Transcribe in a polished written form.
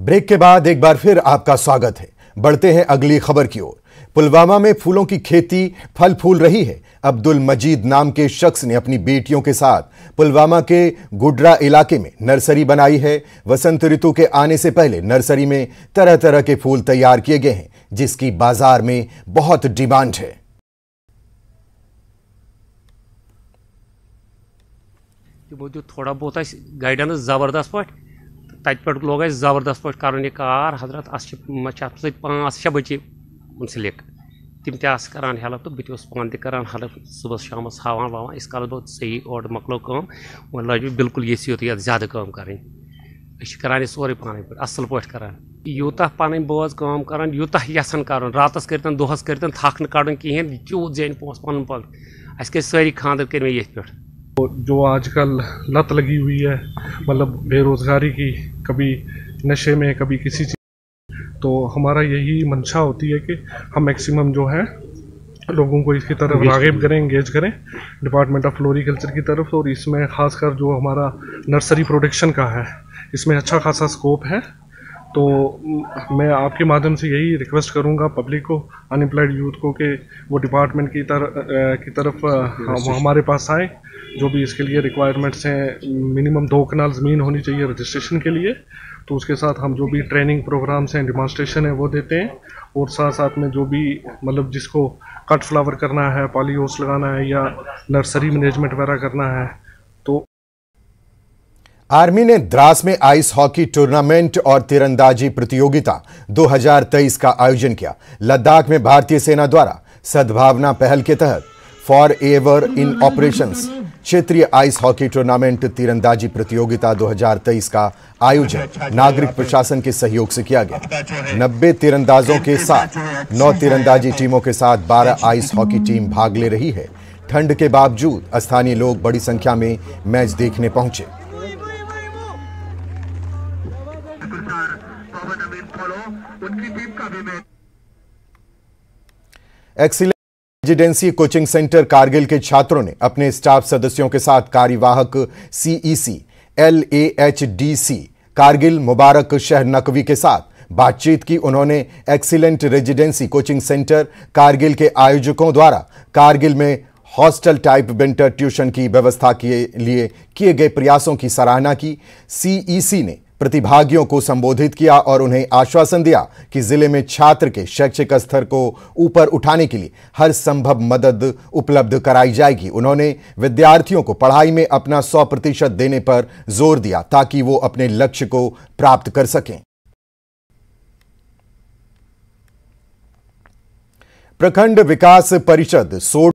Break के बाद एक बार फिर आपका स्वागत है। बढ़ते हैं अगली खबर की ओर। पुलवामा में फूलों की खेती फल फूल रही है। अब्दुल मजीद नाम के शख्स ने अपनी बेटियों के साथ पुलवामा के गुड्रा इलाके में नर्सरी बनाई है। वसंत ऋतु के आने से पहले नर्सरी में तरह तरह के फूल तैयार किए गए हैं, जिसकी बाजार में बहुत डिमांड है। जो थोड़ा बहुत गाइडेंस जबरदस्त पे तत पे लोग जबरदस्त पे कर कार हजरत 5-6 बच्चे मुंसलिक तम तान हेल्प तो बस पान करान हेल्प सुबह शाम हावान वावान इस काल बहुत सही और मकलो कम वो लज बिल्कुल ये ज्यादा कम कर करान सोरे पान पे असल पे करान यूत पन बोझ कम करान यूत यसान कर रातस कर दोहस कर थक कड़न कहें तूत जैन पोस पन पन अस सारी खानदर कर ये पे जो आजकल लत लगी हुई है, मतलब बेरोज़गारी की, कभी नशे में कभी किसी चीज़, तो हमारा यही मंशा होती है कि हम मैक्सिमम जो है लोगों को इसकी तरफ राग़िब करें, एंगेज करें डिपार्टमेंट ऑफ फ्लोरिकल्चर की तरफ। और इसमें ख़ासकर जो हमारा नर्सरी प्रोडक्शन का है, इसमें अच्छा खासा स्कोप है। तो मैं आपके माध्यम से यही रिक्वेस्ट करूंगा पब्लिक को, अनएम्प्लॉयड यूथ को, कि वो डिपार्टमेंट की तरफ हमारे पास आए। जो भी इसके लिए रिक्वायरमेंट्स हैं, मिनिमम 2 कनाल ज़मीन होनी चाहिए रजिस्ट्रेशन के लिए। तो उसके साथ हम जो भी ट्रेनिंग प्रोग्राम्स हैं, डिमॉन्स्ट्रेशन है, वो देते हैं। और साथ साथ में जो भी मतलब जिसको कट फ्लावर करना है, पॉली हाउस लगाना है या नर्सरी मैनेजमेंट वगैरह करना है, तो आर्मी ने द्रास में आइस हॉकी टूर्नामेंट और तीरंदाजी प्रतियोगिता 2023 का आयोजन किया। लद्दाख में भारतीय सेना द्वारा सद्भावना पहल के तहत फॉर एवर इन ऑपरेशंस क्षेत्रीय आइस हॉकी टूर्नामेंट तीरंदाजी प्रतियोगिता 2023 का आयोजन नागरिक प्रशासन के सहयोग से किया गया। 90 तीरंदाजों के साथ 9 तीरंदाजी टीमों के साथ 12 आइस हॉकी टीम भाग ले रही है। ठंड के बावजूद स्थानीय लोग बड़ी संख्या में मैच देखने पहुंचे। Excellent residency coaching centre Kargil के छात्रों ने अपने स्टाफ सदस्यों के साथ कार्यवाहक सीईसी LAHDC कारगिल मुबारक शहर नकवी के साथ बातचीत की। उन्होंने excellent residency coaching centre Kargil के आयोजकों द्वारा कारगिल में हॉस्टल टाइप विंटर ट्यूशन की व्यवस्था के लिए किए गए प्रयासों की सराहना की। सीईसी ने प्रतिभागियों को संबोधित किया और उन्हें आश्वासन दिया कि जिले में छात्र के शैक्षिक स्तर को ऊपर उठाने के लिए हर संभव मदद उपलब्ध कराई जाएगी। उन्होंने विद्यार्थियों को पढ़ाई में अपना 100% देने पर जोर दिया ताकि वो अपने लक्ष्य को प्राप्त कर सकें। प्रखंड विकास परिषद सोड